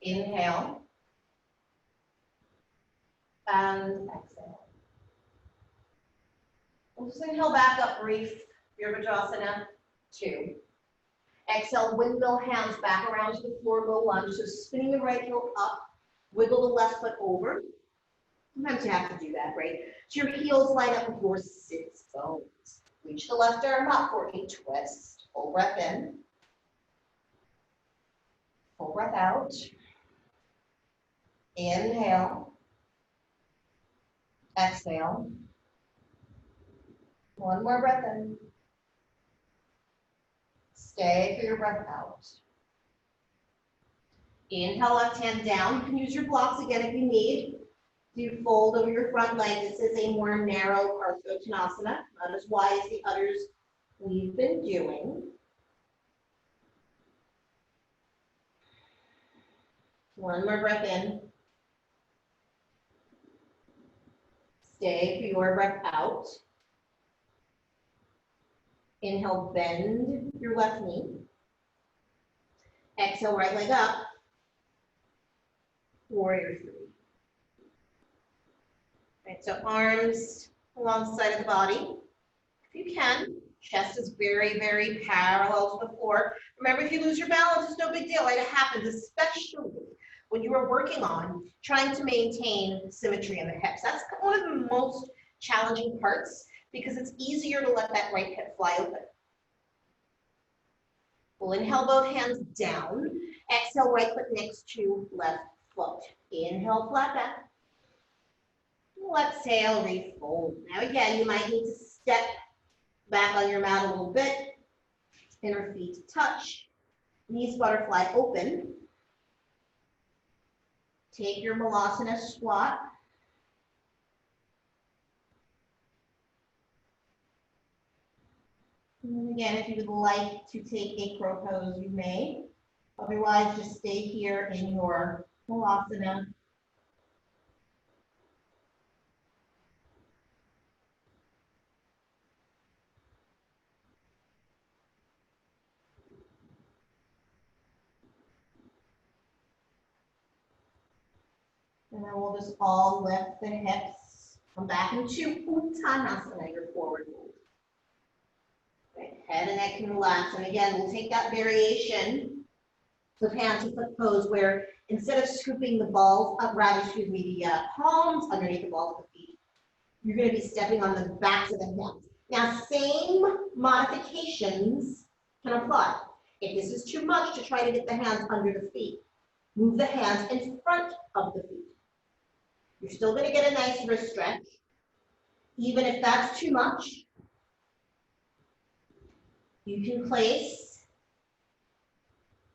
Inhale. And exhale. We'll just inhale back up, brief, Virabhadrasana 2. Exhale, windmill hands back around to the floor, low lunge. So spinning the right heel up, wiggle the left foot over. Sometimes you have to do that, right? So your heels line up with your sits bones. Reach the left arm up for a twist. Full breath in. Full breath out. Inhale. Exhale. One more breath in. Stay for your breath out. Inhale, left hand down. You can use your blocks again if you need. Do fold over your front leg. This is a more narrow Uttanasana, not as wide as the others we've been doing. One more breath in. Stay for your breath out. Inhale, bend your left knee. Exhale, right leg up. Warrior 3. Right, so arms alongside of the body. If you can, chest is very, very parallel to the floor. Remember, if you lose your balance, it's no big deal. It happens, especially when you are working on trying to maintain symmetry in the hips. That's one of the most challenging parts because it's easier to let that right hip fly open. We'll inhale both hands down. Exhale, right foot next to left foot. Inhale, flat back. Exhale, refold. Now again, you might need to step back on your mat a little bit. Inner feet touch. Knees butterfly open. Take your Malasana squat. And again, if you would like to take a crow pose, you may. Otherwise, just stay here in your Malasana. And then we'll just all lift the hips, come back into Uttanasana, your forward fold. Right, head and neck can relax. And again, we'll take that variation with hand to foot pose where instead of scooping the balls up, the palms underneath the balls of the feet, you're going to be stepping on the backs of the hands. Now, same modifications can apply. If this is too much to try to get the hands under the feet, move the hands in front of the feet. You're still going to get a nice wrist stretch. Even if that's too much, you can place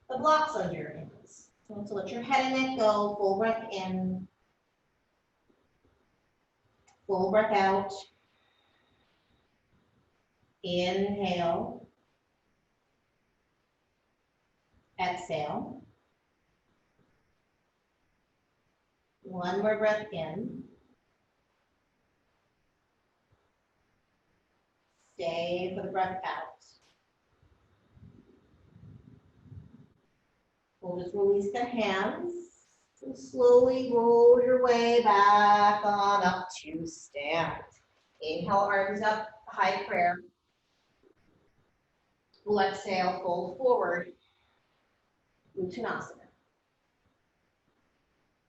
the blocks under your hands. So let your head and neck go, full breath in. Full breath out. Inhale. Exhale. One more breath in. Stay for the breath out. We'll just release the hands and slowly roll your way back on up to stand. Inhale, arms up, high prayer. We'll exhale, fold forward, Uttanasana.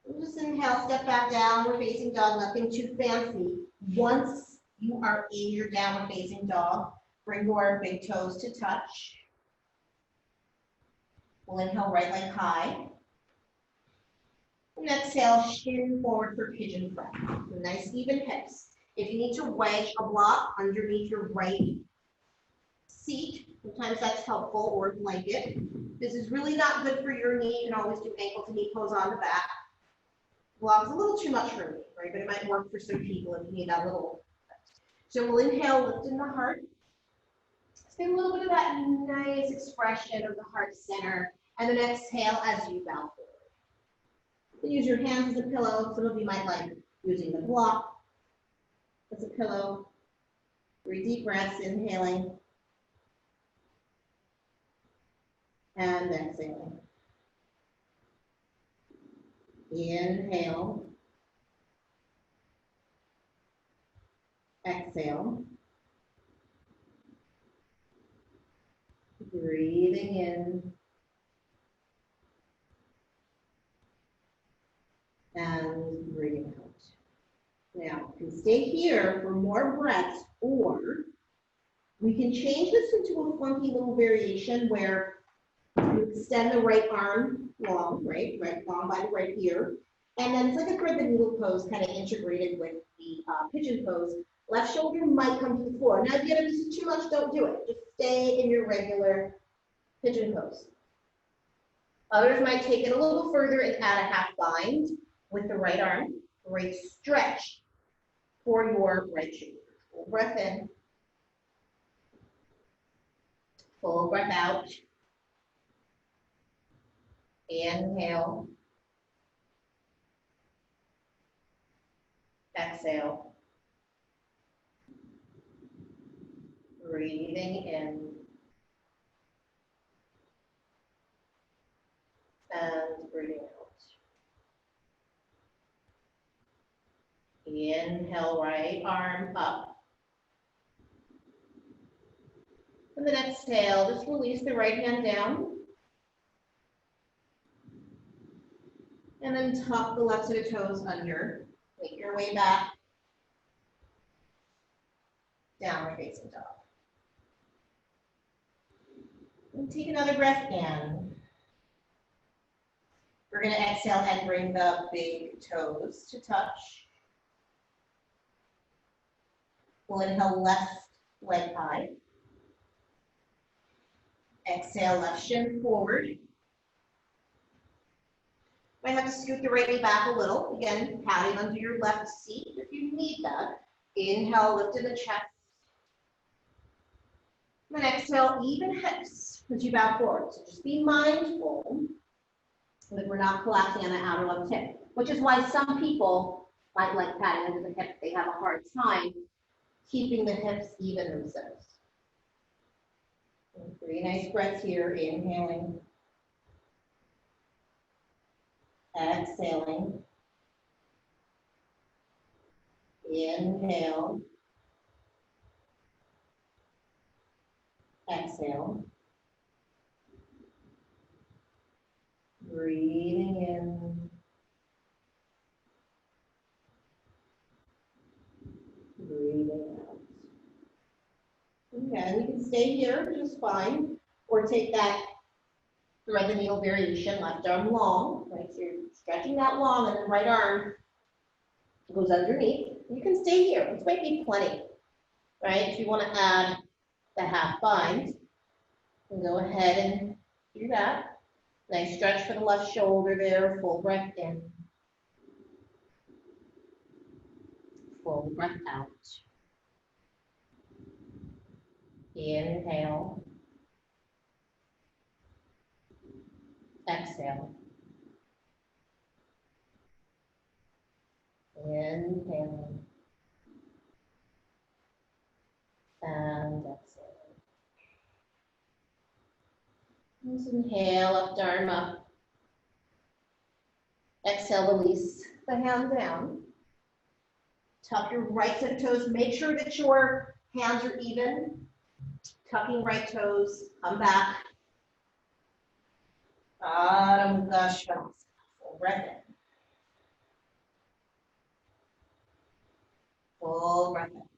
We'll just inhale, step back down, we're facing dog, nothing too fancy. Once you are in your downward facing dog, bring your big toes to touch. We'll inhale, right leg high. And exhale, shin forward for pigeon press. Nice even hips. If you need to wedge a block underneath your right seat, sometimes that's helpful, or blanket. This is really not good for your knee. You can always do ankle to knee pose on the back. Block is a little too much for me, right? But it might work for some people if you need that little. So we'll inhale, lift in the heart. Let's get a little bit of that nice expression of the heart center. And then exhale as you bow forward. Use your hands as a pillow. Some of you might like using the block as a pillow. 3 deep breaths, inhaling. And exhaling. Inhale. Exhale. Breathing in. And breathing out. Now, you can stay here for more breaths, or we can change this into a funky little variation where you extend the right arm long, right long by the right ear, and then it's like a thread the needle pose, kind of integrated with the pigeon pose. Left shoulder might come to the floor. Now, if you this is too much, don't do it. Just stay in your regular pigeon pose. Others might take it a little further and add a half bind with the right arm. Great stretch for your right shoulder. Full breath in. Full breath out. Inhale. Exhale. Breathing in. And breathing out. Inhale, right arm up. And then exhale, just release the right hand down. And then tuck the left set of toes under. Make your way back. Downward facing dog. And take another breath in. We're going to exhale and bring the big toes to touch. We'll inhale, left leg high. Exhale, left shin forward. Might have to scoot the right knee back a little. Again, patting under your left seat if you need that. Inhale, lift in the chest. And then exhale, even hips as you bow forward. So just be mindful that we're not collapsing on the outer left hip, which is why some people might like patting under the hip. They have a hard time keeping the hips even themselves. 3 nice breaths here, inhaling. Exhaling. Inhale. Exhale. Breathing in. Breathing out. Okay, we can stay here just fine, or take that thread the needle variation, left arm long, right? So you're stretching that long, and then right arm goes underneath. You can stay here. This might be plenty, right? If you want to add the half bind, you can go ahead and do that. Nice stretch for the left shoulder there. Full breath in. Full breath out. Inhale. Exhale. Inhale. And exhale. Just inhale, up arm up. Exhale, release the hand down. Tuck your right set of toes. Make sure that your hands are even. Tucking right toes. Come back. Shavasana. Full breath in. Full breath out.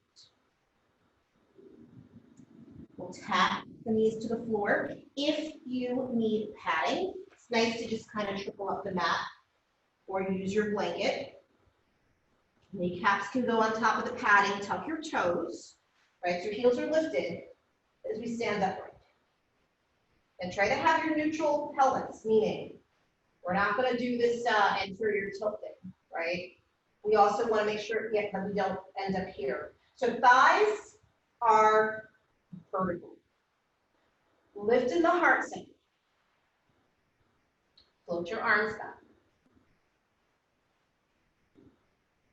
We'll tap the knees to the floor. If you need padding, it's nice to just kind of triple up the mat or use your blanket. Kneecaps can go on top of the padding. Tuck your toes, right? So your heels are lifted as we stand upright. And try to have your neutral pelvis, meaning we're not going to do this anterior tilting, right? We also want to make sure that we don't end up here. So thighs are vertical. Lift in the heart center. Float your arms back.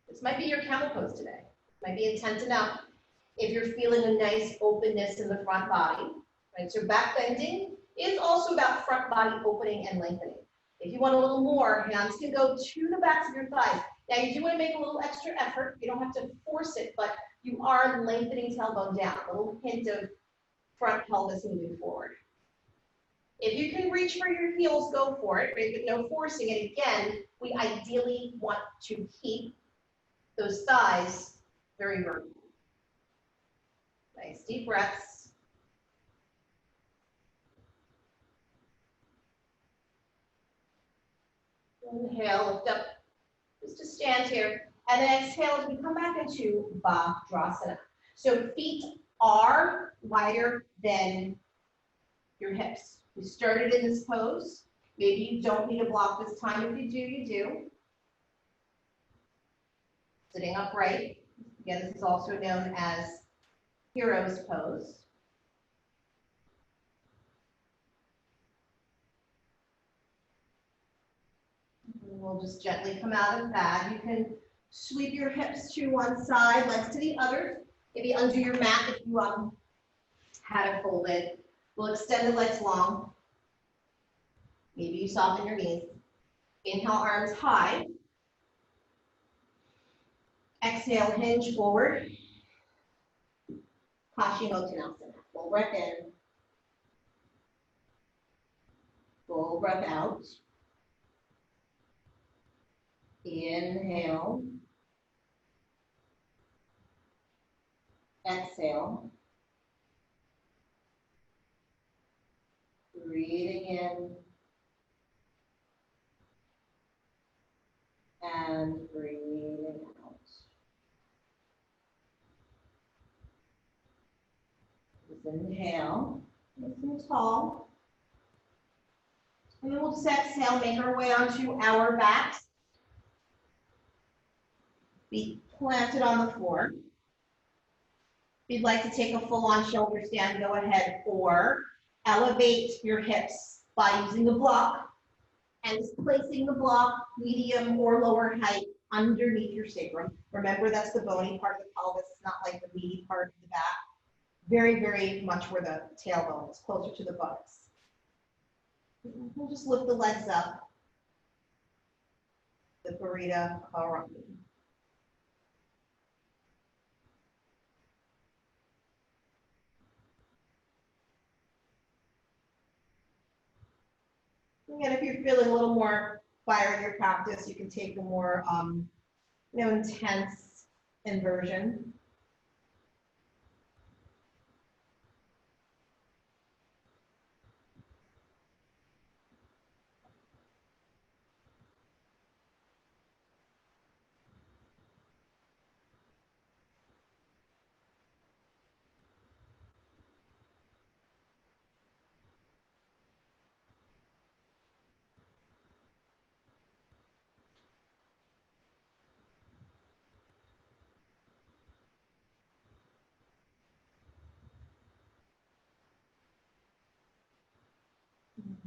This might be your camel pose today. Might be intense enough if you're feeling a nice openness in the front body, right? So back bending is also about front body opening and lengthening. If you want a little more, hands can go to the backs of your thighs. Now you do want to make a little extra effort. You don't have to force it, but you are lengthening tailbone down. A little hint of front pelvis moving forward. If you can reach for your heels, go for it, right? But no forcing. And again, we ideally want to keep those thighs very vertical. Nice deep breaths. Inhale, lift up, just to stand here. And then exhale as we come back into Vajrasana. So feet are wider than your hips. We started in this pose. Maybe you don't need a block this time. If you do, you do. Sitting upright. Again, this is also known as hero's pose. And we'll just gently come out of that. You can sweep your hips to one side, legs to the other. Maybe undo your mat if you had it folded. We'll extend the legs long. Maybe you soften your knees. Inhale, arms high. Exhale, hinge forward. Paschimottanasana. Full breath in. Full breath out. Inhale. Exhale. Breathing in. And breathing out. Just inhale, nice and tall. And then we'll just exhale, make our way onto our backs. Feet planted on the floor. If you'd like to take a full-on shoulder stand, go ahead, or elevate your hips by using the block and just placing the block medium or lower height underneath your sacrum. Remember, that's the bony part of the pelvis, not like the meaty part of the back. Very, very much where the tailbone is, closer to the buttocks. We'll just lift the legs up. The Parita Karani. Again, if you're feeling a little more fire in your practice, you can take a more intense inversion.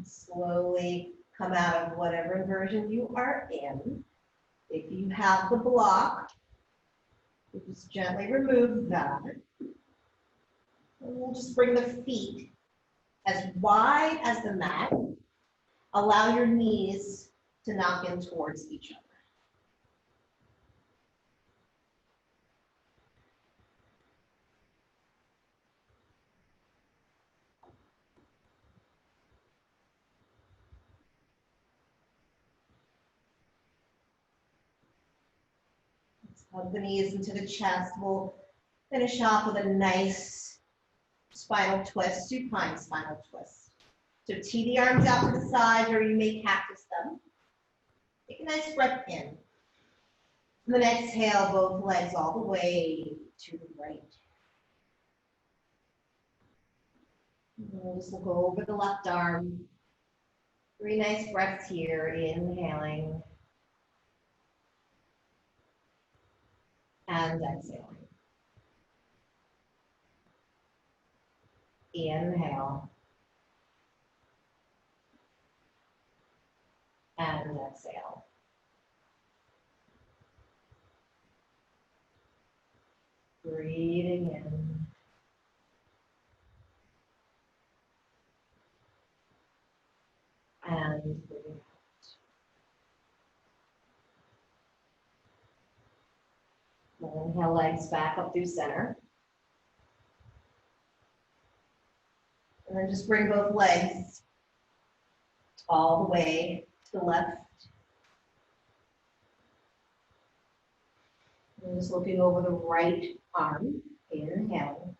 Slowly come out of whatever version you are in. If you have the block, you just gently remove that. And we'll just bring the feet as wide as the mat. Allow your knees to knock in towards each other. Hug the knees into the chest. We'll finish off with a nice spinal twist, supine spinal twist. So tee the arms out to the side, or you may cactus them. Take a nice breath in. And then exhale both legs all the way to the right. And we'll just look over the left arm. 3 nice breaths here, inhaling. And exhaling. Inhale. And exhale. Breathing in. And breathing out. Inhale, legs back up through center. And then just bring both legs all the way to the left. And just looking over the right arm. Inhale.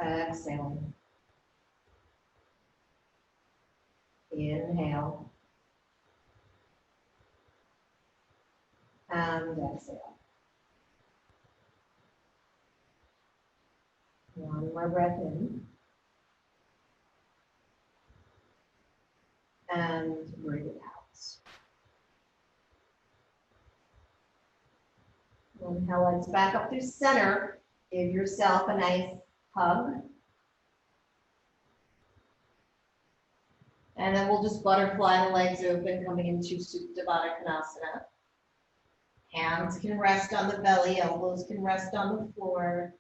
Exhaling. Inhale. And exhale. One more breath in. And breathe it out. Inhale, legs back up through center. Give yourself a nice hug. And then we'll just butterfly the legs open, coming into Supta Baddha Konasana. Hands can rest on the belly, elbows can rest on the floor.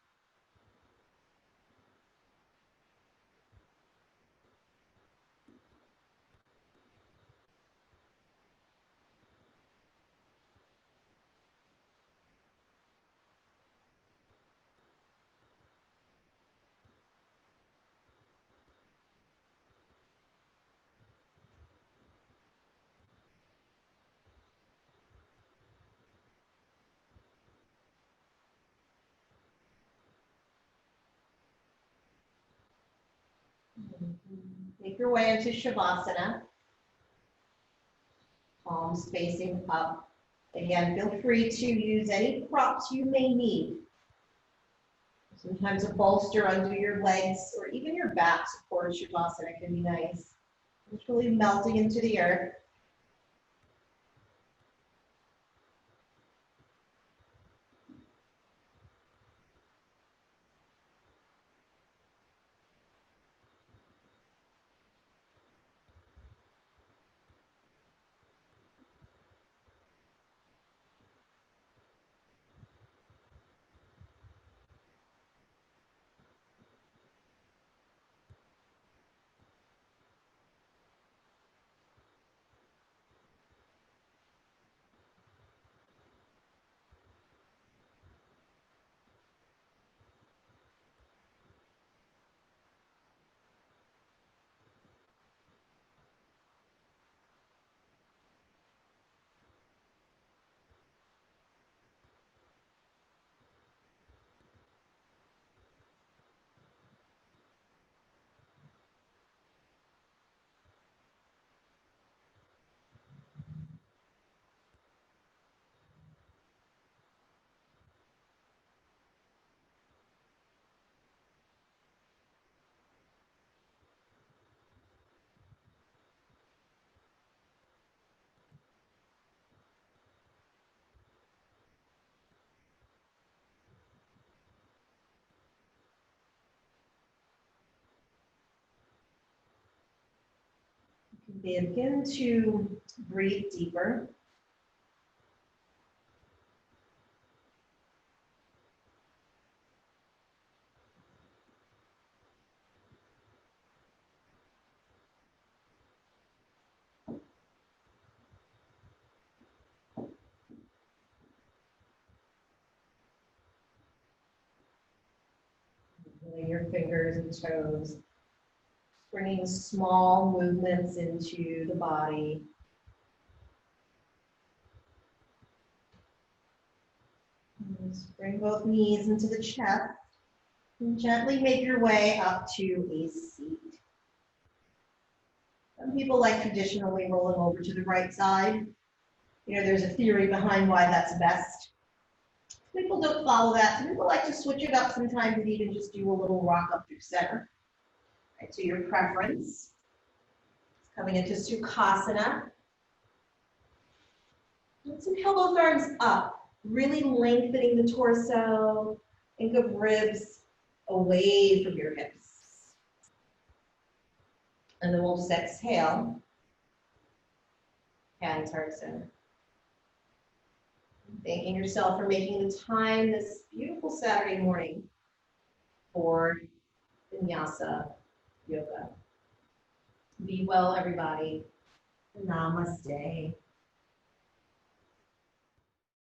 Make your way into Shavasana. Palms facing up. Again, feel free to use any props you may need. Sometimes a bolster under your legs or even your back support Shavasana can be nice. It's really melting into the earth. Begin to breathe deeper. Moving your fingers and toes, bringing small movements into the body. Just bring both knees into the chest and gently make your way up to a seat. Some people like traditionally rolling over to the right side. You know, there's a theory behind why that's best. People don't follow that. Some people like to switch it up sometimes and even just do a little rock up through center. Right, so your preference. Coming into Sukhasana. Let's inhale both arms up, really lengthening the torso. Think of ribs away from your hips. And then we'll just exhale. Hands heart center. Thanking yourself for making the time this beautiful Saturday morning for Vinyasa Yoga. Be well, everybody. Namaste.